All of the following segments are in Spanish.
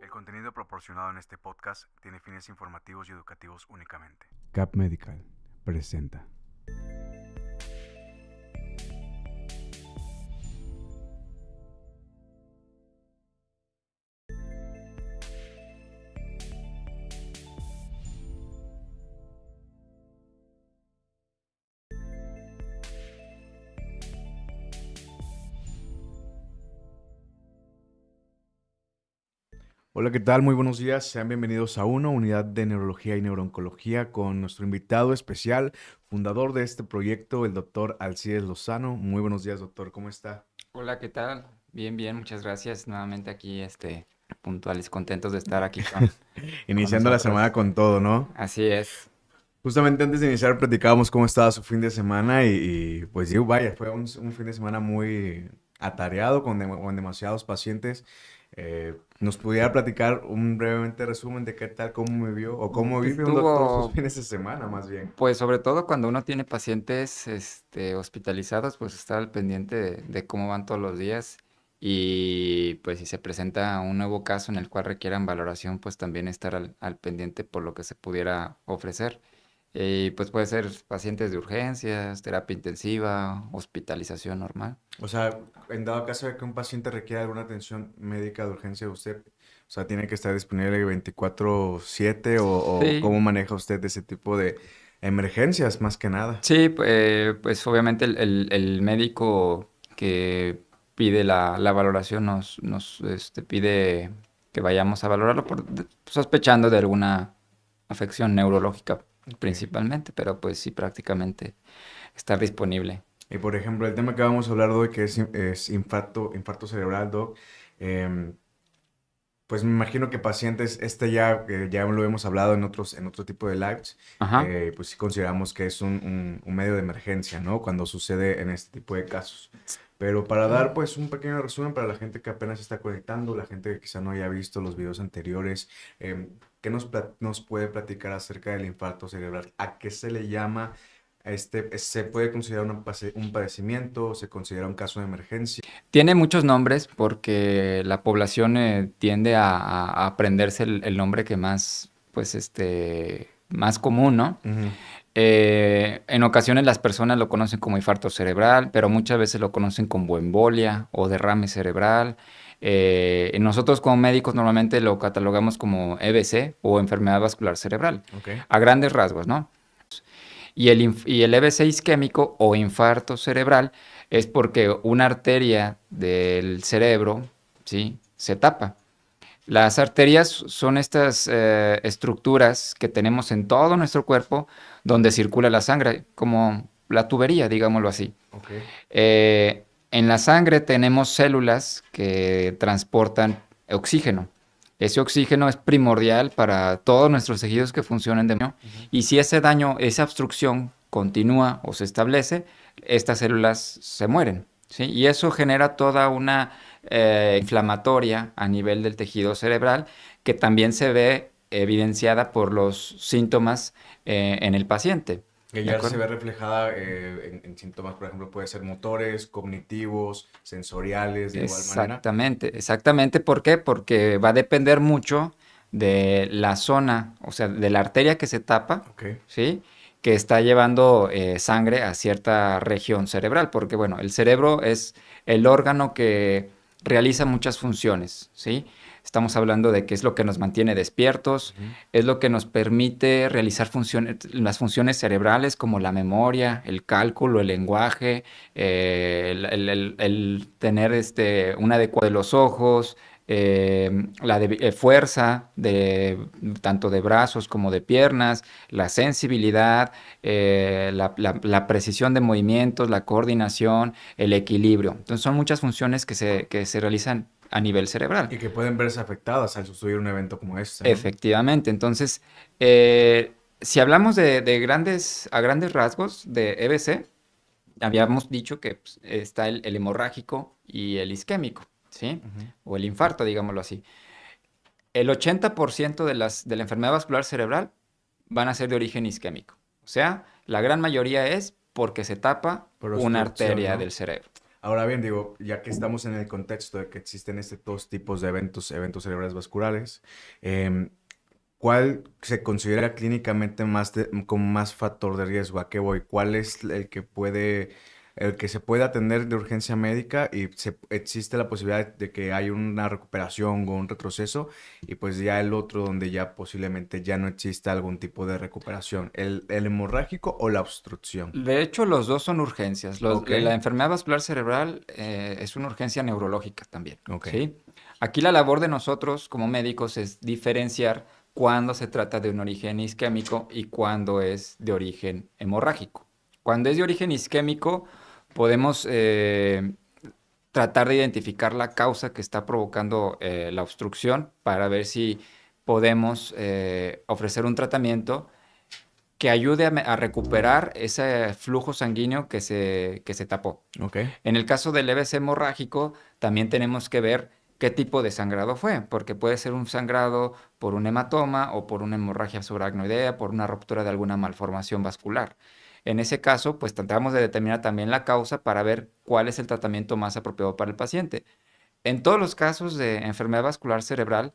El contenido proporcionado en este podcast tiene fines informativos y educativos únicamente. Cap Medical presenta. Hola, ¿qué tal? Muy buenos días. Sean bienvenidos a una unidad de neurología y neurooncología con nuestro invitado especial, fundador de este proyecto, el doctor Alcides Lozano. Muy buenos días, doctor. ¿Cómo está? Hola, ¿qué tal? Bien, bien, muchas gracias. Nuevamente aquí, puntuales, contentos de estar aquí con Iniciando la semana nosotros. con todo, ¿no? Así es. Justamente antes de iniciar platicábamos cómo estaba su fin de semana pues digo, vaya, fue un fin de semana muy atareado con demasiados pacientes. ¿Nos pudiera platicar un brevemente resumen de qué tal, cómo vivió o cómo Pues vive un doctor sus estuvo, fines de semana, más bien? pues sobre todo cuando uno tiene pacientes, hospitalizados, pues estar al pendiente de cómo van todos los días y pues si se presenta un nuevo caso en el cual requieran valoración, pues también estar al pendiente por lo que se pudiera ofrecer. Pues puede ser pacientes de urgencias, terapia intensiva, hospitalización normal. O sea, en dado caso de que un paciente requiera alguna atención médica de urgencia de usted, o sea, ¿tiene que estar disponible 24/7 o Sí, cómo maneja usted ese tipo de emergencias más que nada? sí, pues obviamente el médico que pide la valoración nos pide que vayamos a valorarlo sospechando de alguna afección neurológica Ok. principalmente, pero pues sí prácticamente estar disponible. Y por ejemplo, el tema que vamos a hablar hoy, que es infarto cerebral, Doc, em, pues me imagino que pacientes, ya lo hemos hablado en otro tipo de lives, Ajá. pues sí consideramos que es un medio de emergencia, ¿no? Cuando sucede en este tipo de casos. Pero para dar pues un pequeño resumen para la gente que apenas está conectando, la gente que quizá no haya visto los videos anteriores, ¿qué nos puede platicar acerca del infarto cerebral? ¿A qué se le llama? ¿Se puede considerar un padecimiento? ¿Se considera un caso de emergencia? Tiene muchos nombres porque la población tiende a aprenderse el nombre que más, pues, más común, ¿no? Ujú. En ocasiones las personas lo conocen como infarto cerebral, pero muchas veces lo conocen como embolia o derrame cerebral. Nosotros como médicos normalmente lo catalogamos como EBC o enfermedad vascular cerebral, Ok. a grandes rasgos, ¿no? Y el EBC isquémico o infarto cerebral es porque una arteria del cerebro, ¿sí?, se tapa. Las arterias son estas estructuras que tenemos en todo nuestro cuerpo donde circula la sangre, como la tubería, digámoslo así. Ok. En la sangre tenemos células que transportan oxígeno. Ese oxígeno es primordial para todos nuestros tejidos que funcionen de manera. Y si ese daño, esa obstrucción continúa o se establece, estas células se mueren, ¿sí? Y eso genera toda una inflamatoria a nivel del tejido cerebral que también se ve evidenciada por los síntomas en el paciente. Que ¿De ya se acuerdo? ve reflejada en síntomas, por ejemplo, puede ser motores, cognitivos, sensoriales, de igual manera. Exactamente, exactamente. ¿Por qué? Porque va a depender mucho de la zona, o sea, de la arteria que se tapa, Ok. ¿sí? Que está llevando sangre a cierta región cerebral, porque bueno, el cerebro es el órgano que realiza muchas funciones, ¿sí? Estamos hablando de qué es lo que nos mantiene despiertos, Ujú. es lo que nos permite realizar funciones, las funciones cerebrales como la memoria, el cálculo, el lenguaje, el tener un adecuado de los ojos, fuerza tanto de brazos como de piernas, la sensibilidad, la precisión de movimientos, la coordinación, el equilibrio. Entonces son muchas funciones que se realizan a nivel cerebral. Y que pueden verse afectadas al suceder un evento como este, ¿no? Efectivamente. Entonces, si hablamos a grandes rasgos de EBC, habíamos dicho que pues, está el hemorrágico y el isquémico, ¿sí? Ujú. O el infarto, digámoslo así. El 80% de la enfermedad vascular cerebral van a ser de origen isquémico. O sea, la gran mayoría es porque se tapa Por una obstrucción, arteria ¿no? del cerebro. Ahora bien, digo, ya que estamos en el contexto de que existen estos dos tipos de eventos cerebrales vasculares, em, ¿cuál se considera clínicamente como más factor de riesgo? ¿A qué voy? ¿Cuál es el que se puede atender de urgencia médica y existe la posibilidad de que haya una recuperación o un retroceso? Y pues ya el otro donde ya posiblemente ya no exista algún tipo de recuperación, ¿el hemorrágico o la obstrucción? De hecho, los dos son urgencias. Ok, La enfermedad vascular cerebral es una urgencia neurológica también, ok, ¿sí? Aquí la labor de nosotros como médicos es diferenciar cuándo se trata de un origen isquémico y cuándo es de origen hemorrágico. Cuando es de origen isquémico, podemos tratar de identificar la causa que está provocando la obstrucción para ver si podemos ofrecer un tratamiento que ayude a recuperar ese flujo sanguíneo que se tapó. ok. En el caso del EBC hemorrágico, también tenemos que ver qué tipo de sangrado fue, porque puede ser un sangrado por un hematoma o por una hemorragia subaracnoidea, por una ruptura de alguna malformación vascular. En ese caso, pues tratamos de determinar también la causa para ver cuál es el tratamiento más apropiado para el paciente. En todos los casos de enfermedad vascular cerebral,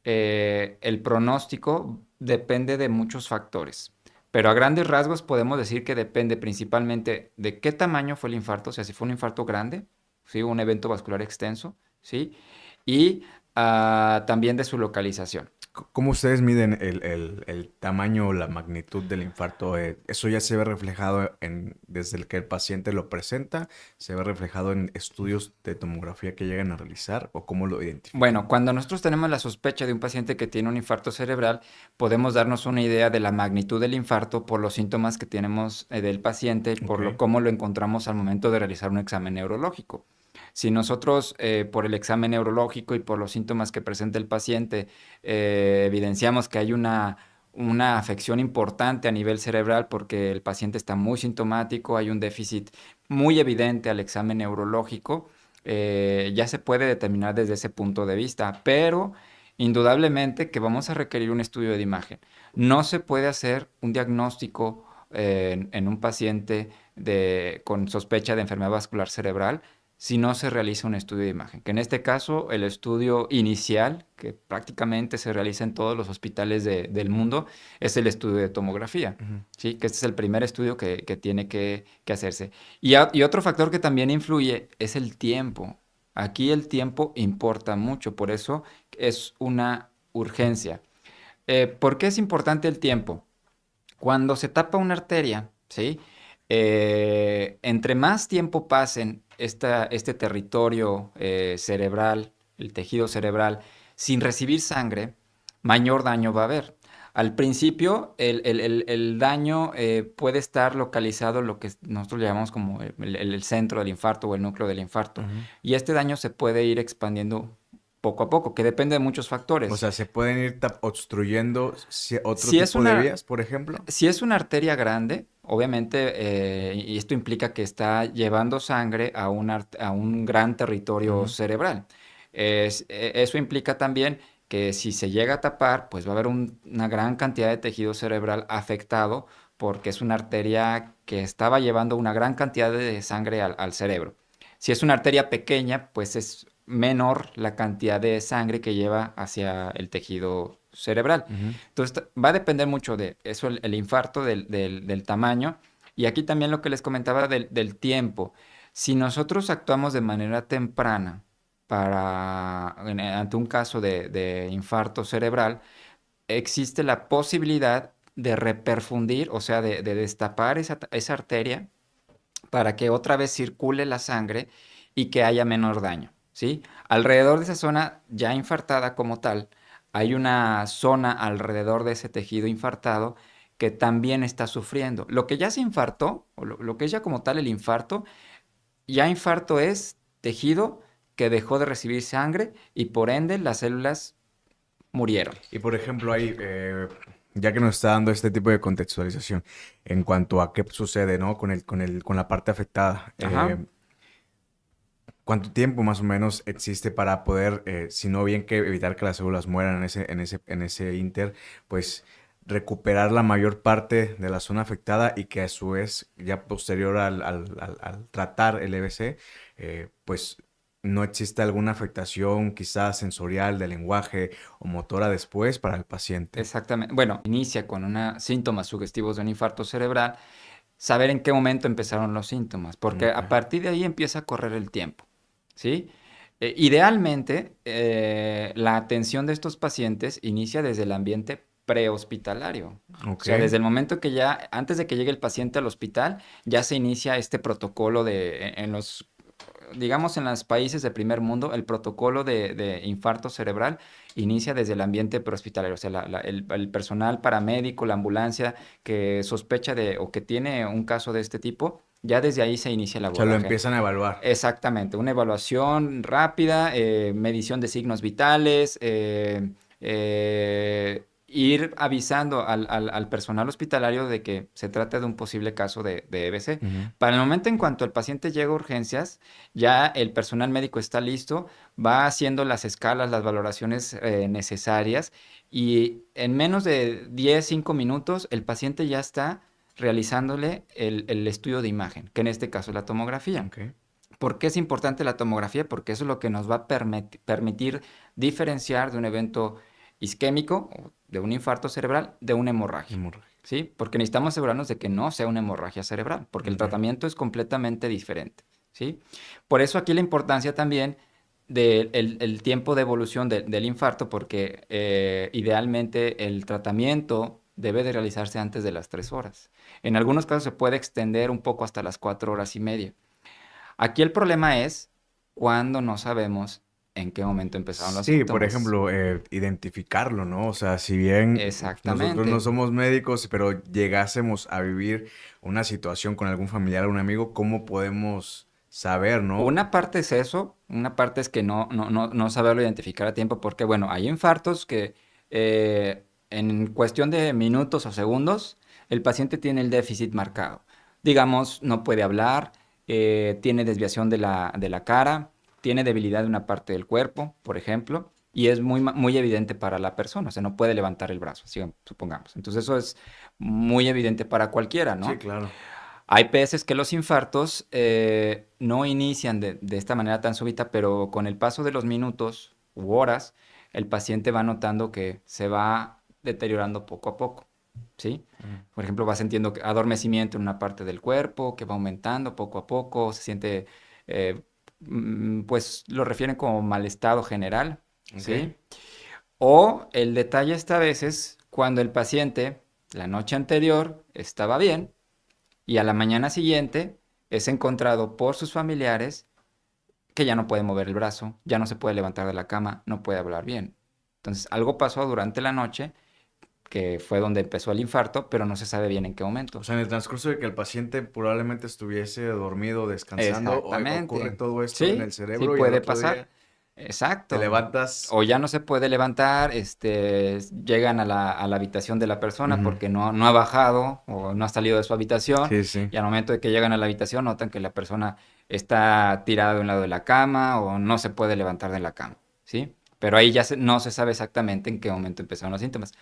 el pronóstico depende de muchos factores. Pero a grandes rasgos podemos decir que depende principalmente de qué tamaño fue el infarto, o sea, si fue un infarto grande, ¿sí? Un evento vascular extenso, ¿sí? Y también de su localización. ¿Cómo ustedes miden el tamaño o la magnitud del infarto? ¿Eso ya se ve reflejado desde el que el paciente lo presenta? ¿Se ve reflejado en estudios de tomografía que llegan a realizar? ¿O cómo lo identifican? Bueno, cuando nosotros tenemos la sospecha de un paciente que tiene un infarto cerebral, podemos darnos una idea de la magnitud del infarto por los síntomas que tenemos del paciente, por Ok. cómo lo encontramos al momento de realizar un examen neurológico. Si nosotros, por el examen neurológico y por los síntomas que presenta el paciente, evidenciamos que hay una afección importante a nivel cerebral porque el paciente está muy sintomático, hay un déficit muy evidente al examen neurológico, ya se puede determinar desde ese punto de vista, pero indudablemente que vamos a requerir un estudio de imagen. No se puede hacer un diagnóstico en un paciente con sospecha de enfermedad vascular cerebral si no se realiza un estudio de imagen, que en este caso el estudio inicial, que prácticamente se realiza en todos los hospitales del mundo, es el estudio de tomografía, Ujú. ¿sí? Que este es el primer estudio que tiene que hacerse. Y otro factor que también influye es el tiempo. Aquí el tiempo importa mucho, por eso es una urgencia. ¿Por qué es importante el tiempo? Cuando se tapa una arteria, ¿sí? Entre más tiempo pasen este territorio cerebral, el tejido cerebral, sin recibir sangre, mayor daño va a haber. Al principio, el daño puede estar localizado en lo que nosotros llamamos como el centro del infarto o el núcleo del infarto. Y este daño se puede ir expandiendo poco a poco, que depende de muchos O factores. sea, se pueden ir obstruyendo otro Si es tipo de una, vías, por ejemplo. si es una arteria grande, obviamente, y esto implica que está llevando sangre a un gran territorio Ujú. cerebral. Eso implica también que si se llega a tapar, pues va a haber una gran cantidad de tejido cerebral afectado porque es una arteria que estaba llevando una gran cantidad de sangre al cerebro. Si es una arteria pequeña, pues es menor la cantidad de sangre que lleva hacia el tejido cerebral. Ujú. Entonces va a depender mucho de eso, el infarto, del tamaño. Y aquí también lo que les comentaba del tiempo. Si nosotros actuamos de manera temprana ante un caso de infarto cerebral, existe la posibilidad de reperfundir, o sea, de destapar esa arteria para que otra vez circule la sangre y que haya menor daño, ¿sí? Alrededor de esa zona ya infartada como tal, hay una zona alrededor de ese tejido infartado que también está sufriendo. Lo que ya se infartó, o lo que es ya como tal el infarto, ya infarto es tejido que dejó de recibir sangre y por ende las células murieron. Y por ejemplo, ya que nos está dando este tipo de contextualización en cuanto a qué sucede, ¿no? Con la parte afectada. Ajá. ¿Cuánto tiempo más o menos existe para poder, si no bien que evitar que las células mueran en ese inter, pues recuperar la mayor parte de la zona afectada y que a su vez, ya posterior al tratar el EBC, pues no existe alguna afectación quizás sensorial del lenguaje o motora después para el paciente? Exactamente. Bueno, inicia con síntomas sugestivos de un infarto cerebral, saber en qué momento empezaron los síntomas, porque Ok. a partir de ahí empieza a correr el tiempo, ¿sí? Idealmente, la atención de estos pacientes inicia desde el ambiente prehospitalario. O Ok. sea, desde el momento que ya, antes de que llegue el paciente al hospital, ya se inicia este protocolo en los, digamos, en los países de primer mundo, el protocolo de infarto cerebral inicia desde el ambiente prehospitalario. O sea, el personal paramédico, la ambulancia que sospecha o que tiene un caso de este tipo, ya desde ahí se inicia el O sea, lo abordaje. empiezan a evaluar. Exactamente, una evaluación rápida, medición de signos vitales, ir avisando al personal hospitalario de que se trata de un posible caso de EBC. Ujú. Para el momento en cuanto el paciente llega a urgencias, ya el personal médico está listo, va haciendo las escalas, las valoraciones necesarias y en menos de 5 minutos el paciente ya está realizándole el estudio de imagen, que en este caso es la tomografía. Ok. ¿Por qué es importante la tomografía? Porque eso es lo que nos va a permitir diferenciar de un evento isquémico, o de un infarto cerebral, de una hemorragia. Hemorragia. ¿Sí? Porque necesitamos asegurarnos de que no sea una hemorragia cerebral, porque el Ok. tratamiento es completamente diferente. ¿Sí? Por eso aquí la importancia también del tiempo de evolución del infarto, porque idealmente el tratamiento debe de realizarse antes de las 3 horas. En algunos casos se puede extender un poco hasta las 4 horas y media. Aquí el problema es cuando no sabemos en qué momento empezaron los Sí, por síntomas. ejemplo, identificarlo, ¿no? O sea, si bien nosotros no Exactamente. somos médicos, pero llegásemos a vivir una situación con algún familiar o un amigo, ¿cómo podemos saber, no? Una parte es eso, una parte es que no saberlo identificar a tiempo, porque bueno, hay infartos que en cuestión de minutos o segundos, el paciente tiene el déficit marcado. Digamos, no puede hablar, tiene desviación de la cara, tiene debilidad de una parte del cuerpo, por ejemplo, y es muy evidente para la persona, o sea, no puede levantar el brazo, supongamos. Entonces eso es muy evidente para cualquiera, Sí, ¿no? claro. Hay veces que los infartos no inician de esta manera tan súbita, pero con el paso de los minutos u horas, el paciente va notando que se va deteriorando poco a poco, ¿sí? Mm. Por ejemplo, va sintiendo adormecimiento en una parte del cuerpo, que va aumentando poco a poco, se siente pues lo refieren como mal estado general, Ok. ¿sí? O el detalle está a veces cuando el paciente la noche anterior estaba bien y a la mañana siguiente es encontrado por sus familiares que ya no puede mover el brazo, ya no se puede levantar de la cama, no puede hablar bien. Entonces, algo pasó durante la noche que fue donde empezó el infarto, pero no se sabe bien en qué O momento. sea, en el transcurso de que el paciente probablemente estuviese dormido, descansando, ocurre Exactamente. todo esto en el Sí, sí cerebro y al puede otro pasar. día te Exacto. levantas. O ya no se puede levantar, llegan a la habitación de la persona Ujú. porque no ha bajado o no ha salido de su habitación Sí, sí. y al momento de que llegan a la habitación notan que la persona está tirada de un lado de la cama o no se puede levantar de la cama, ¿sí? Pero ahí no se sabe exactamente en qué momento empezaron los síntomas.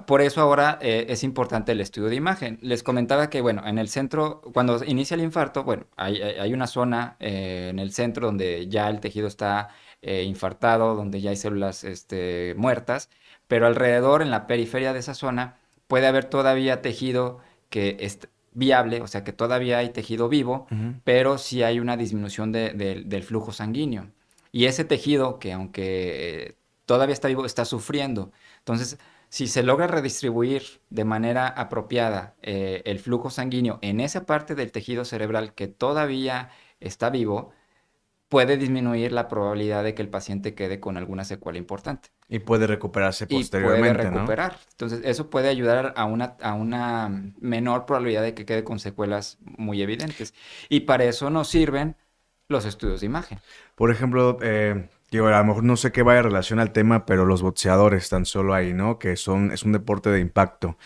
Por eso ahora es importante el estudio de imagen. Les comentaba que, bueno, en el centro, cuando inicia el infarto, bueno, hay una zona en el centro donde ya el tejido está infartado, donde ya hay células muertas, pero alrededor, en la periferia de esa zona, puede haber todavía tejido que es viable, o sea, que todavía hay tejido vivo, Ujú. pero sí hay una disminución del flujo sanguíneo. Y ese tejido, que aunque todavía está vivo, está sufriendo. Entonces, si se logra redistribuir de manera apropiada el flujo sanguíneo en esa parte del tejido cerebral que todavía está vivo, puede disminuir la probabilidad de que el paciente quede con alguna secuela importante Y puede recuperarse y puede posteriormente, ¿no? recuperar. Entonces, eso puede ayudar a una menor probabilidad de que quede con secuelas muy evidentes. Y para eso nos sirven los estudios de imagen. Por ejemplo, digo, a lo mejor no sé qué vaya en relación al tema, pero los boxeadores están solo ahí, ¿no? Es un deporte de impacto,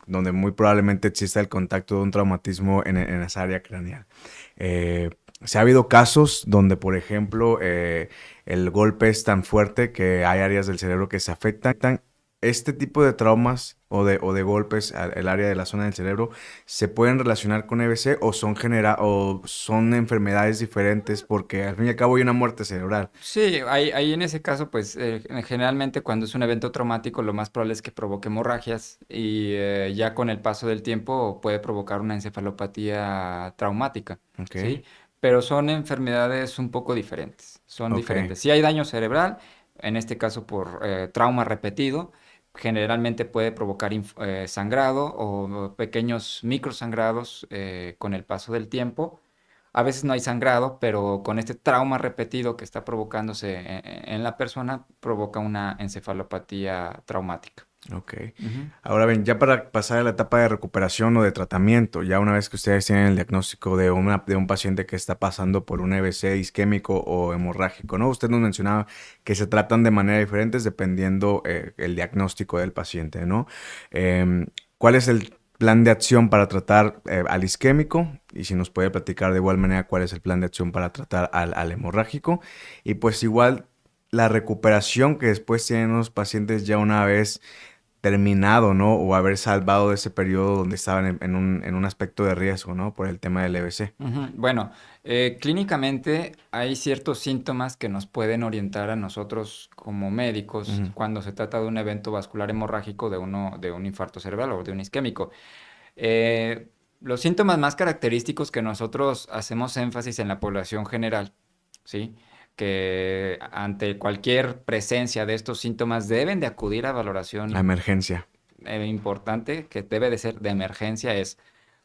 donde muy probablemente exista el contacto de un traumatismo en esa área craneal. Eh, Se ha habido casos donde, por ejemplo, el golpe es tan fuerte que hay áreas del cerebro que se afectan. Este tipo de traumas o de golpes al área de la zona del cerebro se pueden relacionar con EBC o son enfermedades diferentes porque al fin y al cabo hay una muerte cerebral. Sí, ahí en ese caso, pues generalmente cuando es un evento traumático, lo más probable es que provoque hemorragias y ya con el paso del tiempo puede provocar una encefalopatía traumática, Ok, ¿sí? Pero son enfermedades un poco diferentes, son ok. diferentes. Si hay daño cerebral, en este caso por trauma repetido, generalmente puede provocar sangrado o pequeños microsangrados con el paso del tiempo. A veces no hay sangrado, pero con este trauma repetido que está provocándose en la persona, provoca una encefalopatía traumática. Ok. Ujú. Ahora bien, ya para pasar a la etapa de recuperación o de tratamiento, ya una vez que ustedes tienen el diagnóstico de un paciente que está pasando por un EBC isquémico o hemorrágico, ¿no? Usted nos mencionaba que se tratan de manera diferentes dependiendo el diagnóstico del paciente, ¿no? ¿Cuál es el plan de acción para tratar al isquémico? Y si nos puede platicar de igual manera cuál es el plan de acción para tratar al hemorrágico. Y pues igual la recuperación que después tienen los pacientes ya una vez terminado, ¿no? O haber salvado ese periodo donde estaban en un aspecto de riesgo, ¿no? Por el tema del EBC. Ujú. Bueno, clínicamente hay ciertos síntomas que nos pueden orientar a nosotros como médicos Ujú. cuando se trata de un evento vascular hemorrágico de un infarto cerebral o de un isquémico. Eh, los síntomas más característicos que nosotros hacemos énfasis en la población general, ¿sí? Que ante cualquier presencia de estos síntomas deben de acudir a La valoración emergencia. importante, que debe de ser de emergencia, es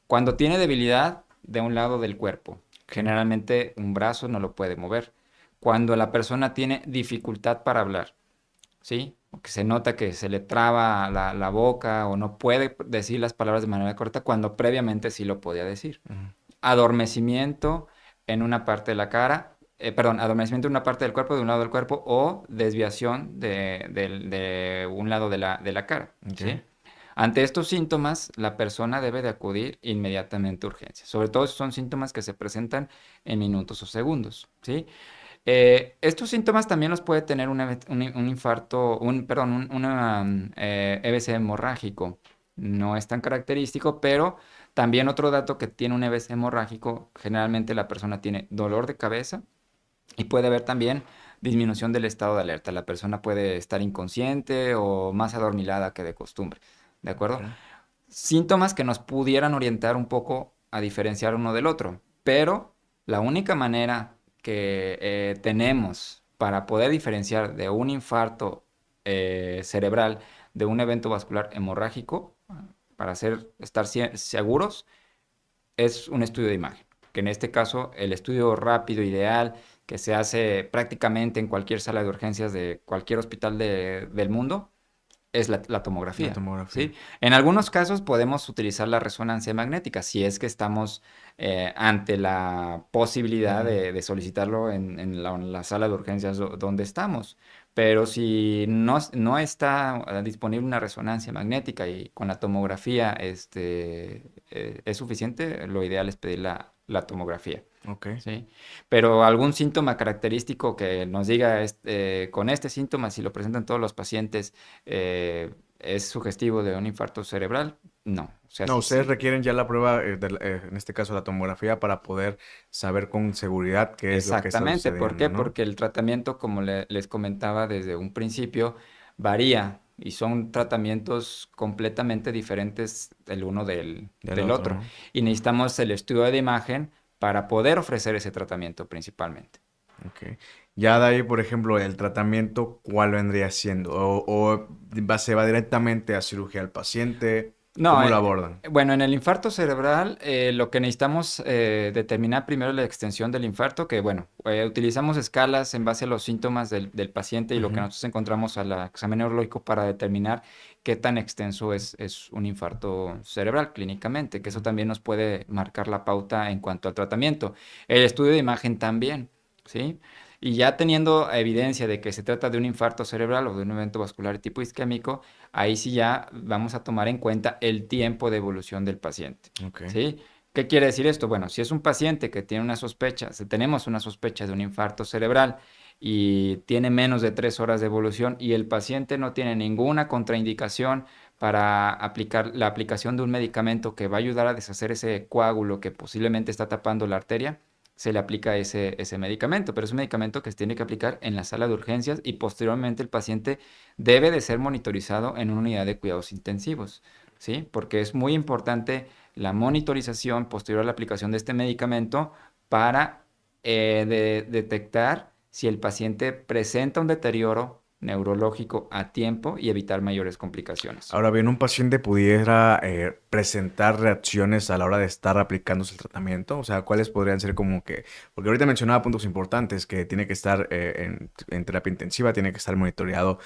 cuando tiene debilidad de un lado del cuerpo. Ok. Generalmente un brazo no lo puede mover. Cuando la persona tiene dificultad para hablar, ¿sí? O que se nota que se le traba la boca o no puede decir las palabras de manera correcta cuando previamente sí lo podía decir. Ujú. Adormecimiento en una parte de la cara, perdón, adormecimiento en una parte del cuerpo, de un lado del cuerpo, o desviación de un lado de la cara, Ok. ¿sí? Ante estos síntomas, la persona debe de acudir inmediatamente a urgencias. Sobre todo si son síntomas que se presentan en minutos o segundos, ¿sí? Estos síntomas también los puede tener un infarto, perdón, una EBC hemorrágico. No es tan característico, pero también otro dato que tiene un EBC hemorrágico, generalmente la persona tiene dolor de cabeza y puede haber también disminución del estado de alerta. La persona puede estar inconsciente o más adormilada que de costumbre, ¿de acuerdo? Ok. Síntomas que nos pudieran orientar un poco a diferenciar uno del otro, pero la única manera tenemos para poder diferenciar de un infarto cerebral de un evento vascular hemorrágico, para estar seguros, es un estudio de imagen, que en este caso el estudio rápido ideal que se hace prácticamente en cualquier sala de urgencias de cualquier hospital del mundo es la tomografía. La tomografía. ¿Sí? En algunos casos podemos utilizar la resonancia magnética si es que estamos ante la posibilidad de solicitarlo en la sala de urgencias donde estamos. Pero si no está disponible una resonancia magnética y con la tomografía es suficiente, lo ideal es pedir la tomografía. Ok. ¿Sí? Pero algún síntoma característico que nos diga con este síntoma, si lo presentan todos los pacientes, ¿es sugestivo de un infarto cerebral? No. O sea, No, ustedes sí. requieren ya la prueba, en este caso la tomografía, para poder saber con seguridad qué es lo que está Exactamente. ¿Por qué? sucediendo, ¿no? Porque el tratamiento, como les comentaba desde un principio, varía y son tratamientos completamente diferentes el uno del otro. ¿no? Y necesitamos el estudio de imagen para poder ofrecer ese tratamiento principalmente. Ok. Ya de ahí, por ejemplo, el tratamiento, ¿cuál vendría siendo? ¿Se va directamente a cirugía al paciente? No, ¿Cómo lo abordan? bueno, en el infarto cerebral lo que necesitamos determinar primero es la extensión del infarto, que bueno, utilizamos escalas en base a los síntomas del paciente y lo que Ujú. nosotros encontramos al examen neurológico para determinar qué tan extenso es un infarto cerebral clínicamente, que eso también nos puede marcar la pauta en cuanto al tratamiento. El estudio de imagen también, ¿sí? Y ya teniendo evidencia de que se trata de un infarto cerebral o de un evento vascular de tipo isquémico, ahí sí ya vamos a tomar en cuenta el tiempo de evolución del paciente, Ok. ¿sí? ¿Qué quiere decir esto? Bueno, si es un paciente que tiene una sospecha, si tenemos una sospecha de un infarto cerebral y tiene menos de 3 horas de evolución y el paciente no tiene ninguna contraindicación para aplicar la aplicación de un medicamento que va a ayudar a deshacer ese coágulo que posiblemente está tapando la arteria, se le aplica ese medicamento, pero es un medicamento que se tiene que aplicar en la sala de urgencias y posteriormente el paciente debe de ser monitorizado en una unidad de cuidados intensivos, ¿sí? Porque es muy importante la monitorización posterior a la aplicación de este medicamento para detectar si el paciente presenta un deterioro neurológico a tiempo y evitar mayores complicaciones. Ahora bien, un paciente pudiera presentar reacciones a la hora de estar aplicándose el tratamiento. O sea, ¿cuáles podrían ser como que? Porque ahorita mencionaba puntos importantes, que tiene que estar en terapia intensiva, tiene que estar monitoreado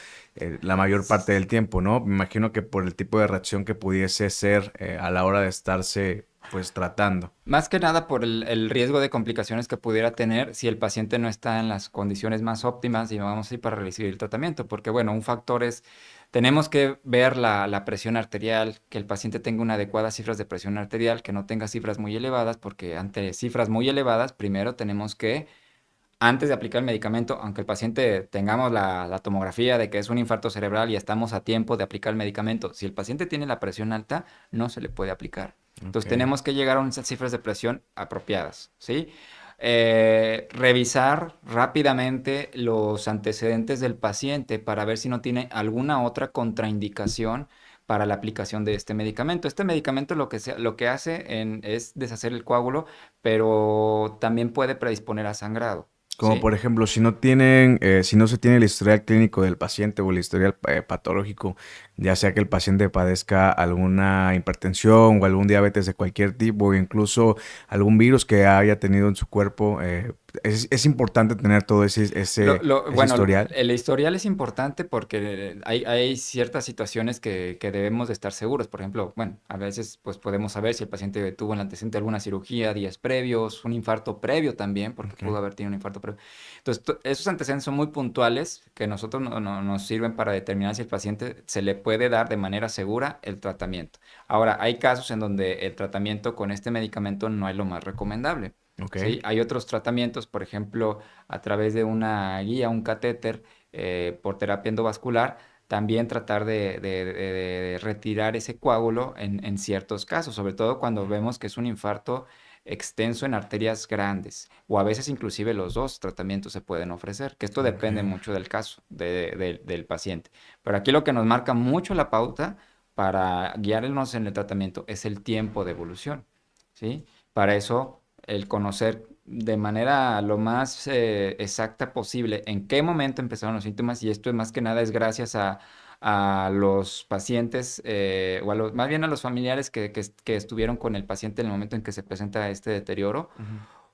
la mayor parte del tiempo, ¿no? Me imagino que por el tipo de reacción que pudiese ser a la hora de estarse, pues, tratando. Más que nada por el riesgo de complicaciones que pudiera tener si el paciente no está en las condiciones más óptimas y vamos a ir para recibir el tratamiento. Porque, bueno, un factor es, tenemos que ver la presión arterial, que el paciente tenga una adecuada cifras de presión arterial, que no tenga cifras muy elevadas, porque ante cifras muy elevadas, primero tenemos que, antes de aplicar el medicamento, aunque el paciente tengamos la tomografía de que es un infarto cerebral y estamos a tiempo de aplicar el medicamento, si el paciente tiene la presión alta, no se le puede aplicar. Entonces Ok. tenemos que llegar a unas cifras de presión apropiadas, ¿sí? Revisar rápidamente los antecedentes del paciente para ver si no tiene alguna otra contraindicación para la aplicación de este medicamento. Este medicamento lo que hace es deshacer el coágulo, pero también puede predisponer a sangrado, Como ¿sí? por ejemplo, si no se tiene el historial clínico del paciente o el historial patológico, ya sea que el paciente padezca alguna hipertensión o algún diabetes de cualquier tipo, o incluso algún virus que haya tenido en su cuerpo, es importante tener todo ese Bueno, historial. el historial es importante porque hay ciertas situaciones que debemos de estar seguros. Por ejemplo, bueno, a veces pues podemos saber si el paciente tuvo en el antecedente alguna cirugía días previos, un infarto previo también, porque Ok. pudo haber tenido un infarto previo. Entonces, esos antecedentes son muy puntuales que nosotros nos sirven para determinar si el paciente se le puede dar de manera segura el tratamiento. Ahora, hay casos en donde el tratamiento con este medicamento no es lo más recomendable. Ok. ¿Sí? Hay otros tratamientos, por ejemplo, a través de una guía, un catéter por terapia endovascular, también tratar de retirar ese coágulo en ciertos casos, sobre todo cuando vemos que es un infarto extenso en arterias grandes, o a veces inclusive los dos tratamientos se pueden ofrecer, que esto Ok. depende mucho del caso del paciente. Pero aquí lo que nos marca mucho la pauta para guiarnos en el tratamiento es el tiempo de evolución, ¿sí? Para eso el conocer de manera lo más exacta posible en qué momento empezaron los síntomas, y esto más que nada es gracias a los pacientes o más bien a los familiares que estuvieron con el paciente en el momento en que se presenta este deterioro, Ujú.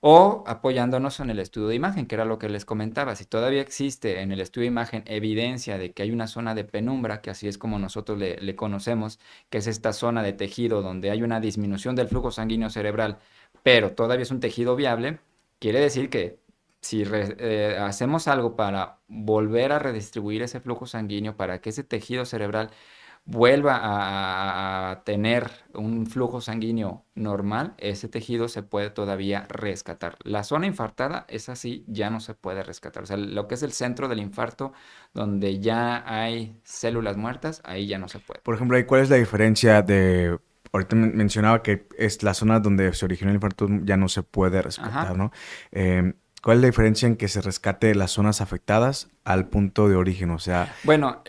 o apoyándonos en el estudio de imagen, que era lo que les comentaba. Si todavía existe en el estudio de imagen evidencia de que hay una zona de penumbra, que así es como nosotros le conocemos, que es esta zona de tejido donde hay una disminución del flujo sanguíneo cerebral, pero todavía es un tejido viable, quiere decir que si hacemos algo para volver a redistribuir ese flujo sanguíneo, para que ese tejido cerebral vuelva a tener un flujo sanguíneo normal, ese tejido se puede todavía rescatar. La zona infartada, es así, ya no se puede rescatar. O sea, lo que es el centro del infarto, donde ya hay células muertas, ahí ya no se puede. Por ejemplo, ahí, ¿cuál es la diferencia de... Ahorita mencionaba que es la zona donde se originó el infarto ya no se puede rescatar, Ajá. ¿no? ¿Cuál es la diferencia en que se rescate las zonas afectadas al punto de origen? O sea, Bueno,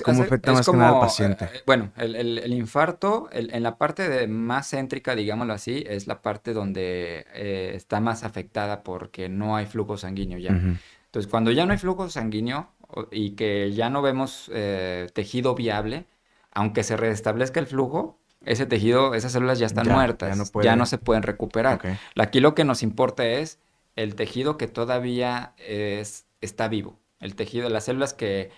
¿cómo afecta es más que nada al como, paciente? bueno, el infarto, en la parte más céntrica, digámoslo así, es la parte donde está más afectada porque no hay flujo sanguíneo ya. Ujú. Entonces, cuando ya no hay flujo sanguíneo y que ya no vemos tejido viable, aunque se restablezca el flujo, ese tejido, esas células ya están Ya no muertas, ya no puede. se pueden recuperar. Ok. Aquí lo que nos importa es el tejido que todavía está vivo, el tejido, las células que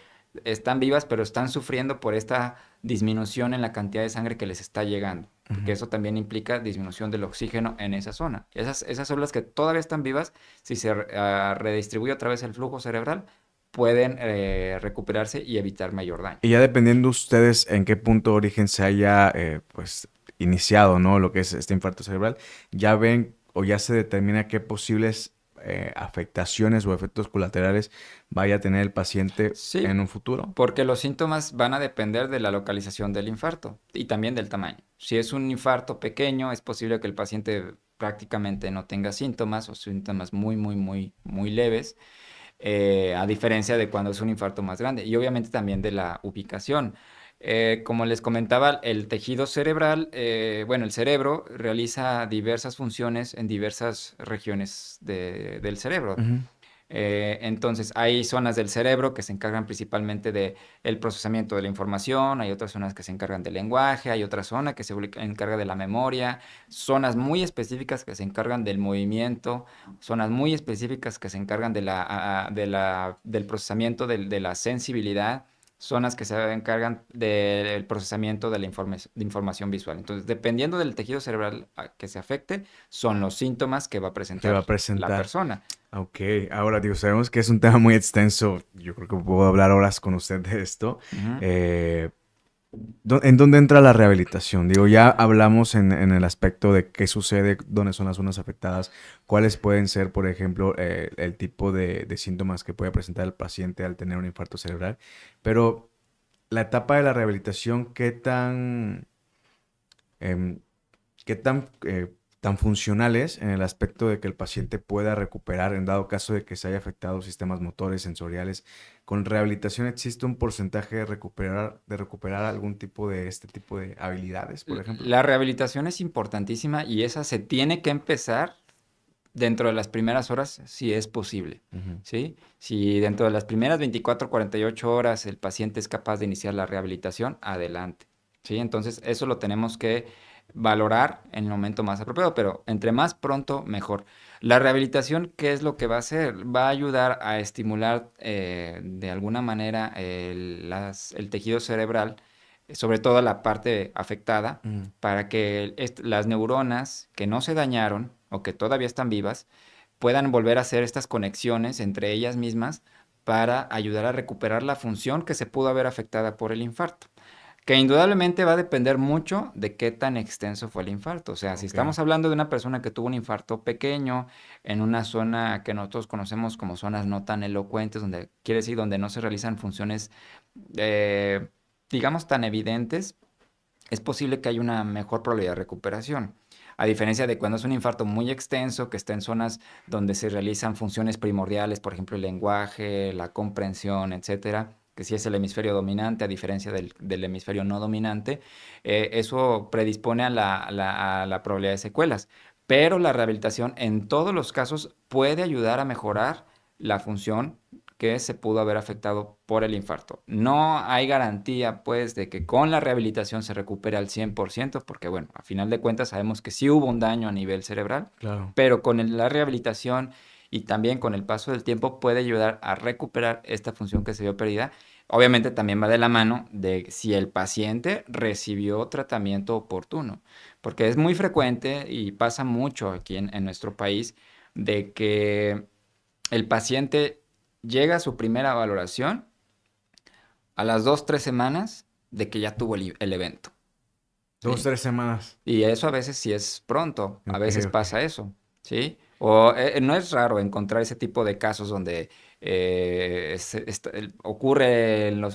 están vivas pero están sufriendo por esta disminución en la cantidad de sangre que les está llegando, porque Ujú. eso también implica disminución del oxígeno en esa zona. Esas células que todavía están vivas, si se redistribuye otra vez el flujo cerebral, pueden recuperarse y evitar mayor daño. Y ya dependiendo ustedes en qué punto de origen se haya, pues, iniciado, ¿no? Lo que es este infarto cerebral, ya ven o ya se determina qué posibles afectaciones o efectos colaterales vaya a tener el paciente Sí, en un futuro. porque los síntomas van a depender de la localización del infarto y también del tamaño. Si es un infarto pequeño, es posible que el paciente prácticamente no tenga síntomas o síntomas muy, muy, muy, muy leves, a diferencia de cuando es un infarto más grande. Y obviamente también de la ubicación. Como les comentaba, el tejido cerebral, bueno, el cerebro realiza diversas funciones en diversas regiones del cerebro. Ujú. Entonces, hay zonas del cerebro que se encargan principalmente de el procesamiento de la información, hay otras zonas que se encargan del lenguaje, hay otra zona que se encarga de la memoria, zonas muy específicas que se encargan del movimiento, zonas muy específicas que se encargan del procesamiento de la sensibilidad, zonas que se encargan del procesamiento de la de información visual. Entonces, dependiendo del tejido cerebral que se afecte, son los síntomas que va a Que va presentar a la presentar. persona. Ok, ahora digo, sabemos que es un tema muy extenso. Yo creo que puedo hablar horas con usted de esto. Ujú. Eh, ¿En dónde entra la rehabilitación? Digo, ya hablamos en el aspecto de qué sucede, dónde son las zonas afectadas, cuáles pueden ser, por ejemplo, el tipo de síntomas que puede presentar el paciente al tener un infarto cerebral. Pero la etapa de la rehabilitación, em, ¿qué tan funcional es en el aspecto de que el paciente pueda recuperar en dado caso de que se haya afectado sistemas motores, sensoriales? ¿Con rehabilitación existe un porcentaje de recuperar algún tipo de este tipo de habilidades, por ejemplo? La rehabilitación es importantísima y esa se tiene que empezar dentro de las primeras horas si es posible, Ujú. ¿sí? Si dentro de las primeras 24, 48 horas el paciente es capaz de iniciar la rehabilitación, adelante, ¿sí? Entonces eso lo tenemos que valorar en el momento más apropiado, pero entre más pronto, mejor. La rehabilitación, ¿qué es lo que va a hacer? Va a ayudar a estimular de alguna manera el tejido cerebral, sobre todo la parte afectada, Mm. para que las neuronas que no se dañaron o que todavía están vivas puedan volver a hacer estas conexiones entre ellas mismas para ayudar a recuperar la función que se pudo haber afectada por el infarto. Que indudablemente va a depender mucho de qué tan extenso fue el infarto. O sea, si Ok. estamos hablando de una persona que tuvo un infarto pequeño en una zona que nosotros conocemos como zonas no tan elocuentes, donde quiere decir donde no se realizan funciones, eh, digamos, tan evidentes, es posible que haya una mejor probabilidad de recuperación. A diferencia de cuando es un infarto muy extenso, que está en zonas donde se realizan funciones primordiales, por ejemplo, el lenguaje, la comprensión, etcétera, que sí es el hemisferio dominante, a diferencia del hemisferio no dominante, eso predispone a la probabilidad de secuelas. pero la rehabilitación en todos los casos puede ayudar a mejorar la función que se pudo haber afectado por el infarto. No hay garantía, pues, de que con la rehabilitación se recupere al 100%, porque, bueno, a final de cuentas sabemos que sí hubo un daño a nivel cerebral, Claro. pero con la rehabilitación y también con el paso del tiempo puede ayudar a recuperar esta función que se vio perdida. Obviamente también va de la mano de si el paciente recibió tratamiento oportuno, porque es muy frecuente y pasa mucho aquí en nuestro país de que el paciente llega a su primera valoración a las 2, 3 semanas de que ya tuvo el evento. Dos, ¿Sí? 3 semanas. Y eso a veces sí es pronto, a Ok, veces ok. pasa eso, ¿sí? O no es raro encontrar ese tipo de casos donde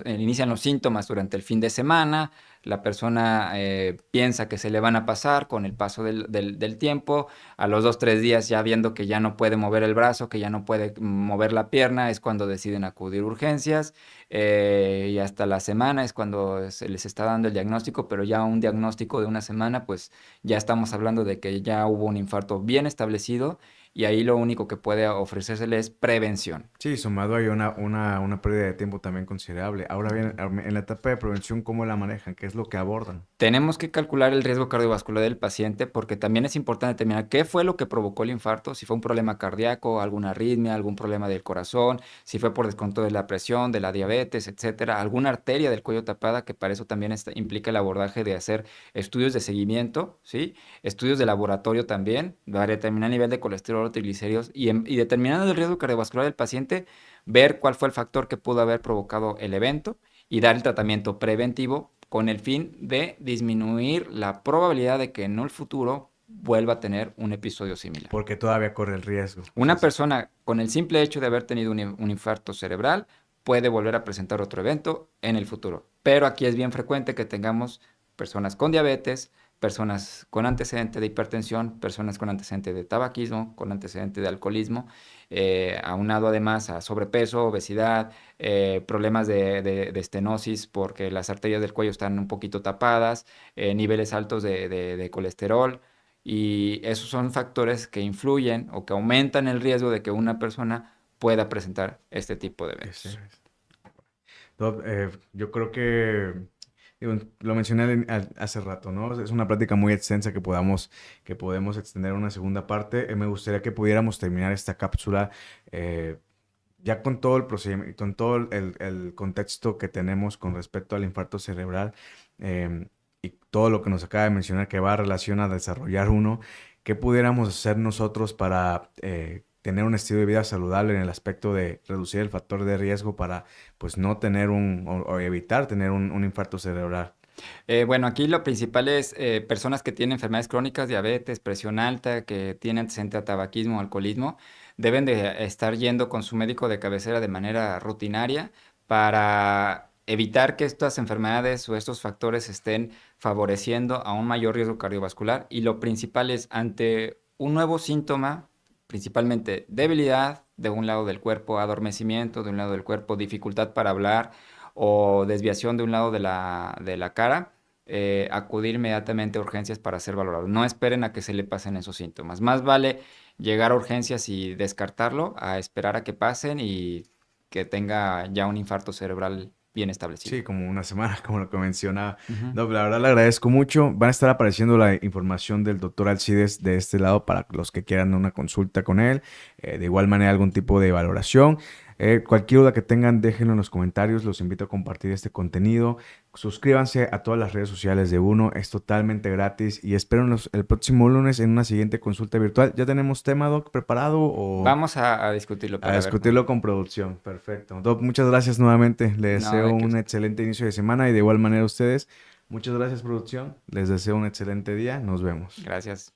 inician los síntomas durante el fin de semana, la persona piensa que se le van a pasar con el paso del tiempo, a los 2, 3 días ya viendo que ya no puede mover el brazo, que ya no puede mover la pierna, es cuando deciden acudir a urgencias, y hasta la semana es cuando se les está dando el diagnóstico, pero ya un diagnóstico de una semana, pues ya estamos hablando de que ya hubo un infarto bien establecido y ahí lo único que puede ofrecérsele es prevención. Sí, sumado hay una pérdida de tiempo también considerable. Ahora bien, en la etapa de prevención, ¿cómo la manejan? ¿Qué es lo que abordan? Tenemos que calcular el riesgo cardiovascular del paciente porque también es importante determinar qué fue lo que provocó el infarto, si fue un problema cardíaco, alguna arritmia, algún problema del corazón, si fue por descontrol de la presión, de la diabetes, etcétera, alguna arteria del cuello tapada, que para eso también implica el abordaje de hacer estudios de seguimiento, ¿sí? Estudios de laboratorio también, para determinar el nivel de colesterol o triglicéridos y determinando el riesgo cardiovascular del paciente, ver cuál fue el factor que pudo haber provocado el evento y dar el tratamiento preventivo con el fin de disminuir la probabilidad de que en el futuro vuelva a tener un episodio similar. Porque todavía corre el riesgo. Sí, Una sí. persona con el simple hecho de haber tenido un infarto cerebral puede volver a presentar otro evento en el futuro. Pero aquí es bien frecuente que tengamos personas con diabetes, personas con antecedente de hipertensión, personas con antecedente de tabaquismo, con antecedente de alcoholismo, aunado además a sobrepeso, obesidad, problemas de estenosis porque las arterias del cuello están un poquito tapadas, niveles altos de colesterol. Y esos son factores que influyen o que aumentan el riesgo de que una persona pueda presentar este tipo de Ese eventos. es. Yo creo que digo, lo mencioné hace rato, ¿no? Es una plática muy extensa que podemos extender a una segunda parte. Me gustaría que pudiéramos terminar esta cápsula eh, ya con todo el procedimiento, con todo el contexto que tenemos con respecto al infarto cerebral y todo lo que nos acaba de mencionar que va a relación a desarrollar uno, ¿qué pudiéramos hacer nosotros para tener un estilo de vida saludable en el aspecto de reducir el factor de riesgo para pues no tener o evitar tener un infarto cerebral? Bueno, aquí lo principal es personas que tienen enfermedades crónicas, diabetes, presión alta, que tienen antecedente a tabaquismo, alcoholismo, deben de estar yendo con su médico de cabecera de manera rutinaria para evitar que estas enfermedades o estos factores estén favoreciendo a un mayor riesgo cardiovascular. Y lo principal es ante un nuevo síntoma, principalmente debilidad de un lado del cuerpo, adormecimiento de un lado del cuerpo, dificultad para hablar o desviación de un lado de la cara, acudir inmediatamente a urgencias para ser valorado. No esperen a que se le pasen esos síntomas. Más vale llegar a urgencias y descartarlo a esperar a que pasen y que tenga ya un infarto cerebral bien establecido. Sí, como una semana, como lo que mencionaba. Ujú. No, la verdad le agradezco mucho. Van a estar apareciendo la información del doctor Alcides de este lado para los que quieran una consulta con él. De igual manera, algún tipo de valoración. Cualquier duda que tengan, déjenlo en los comentarios. Los invito a compartir este contenido. Suscríbanse a todas las redes sociales de Uno. Es totalmente gratis. Y espero el próximo lunes en una siguiente consulta virtual. ¿Ya tenemos tema, Doc, preparado o...? Vamos a discutirlo A para ver cómo. discutirlo con producción. Perfecto. Doc, muchas gracias nuevamente. Les No, deseo de un que. excelente inicio de semana y de igual manera a ustedes. Muchas gracias, producción. Les deseo un excelente día. Nos vemos. Gracias.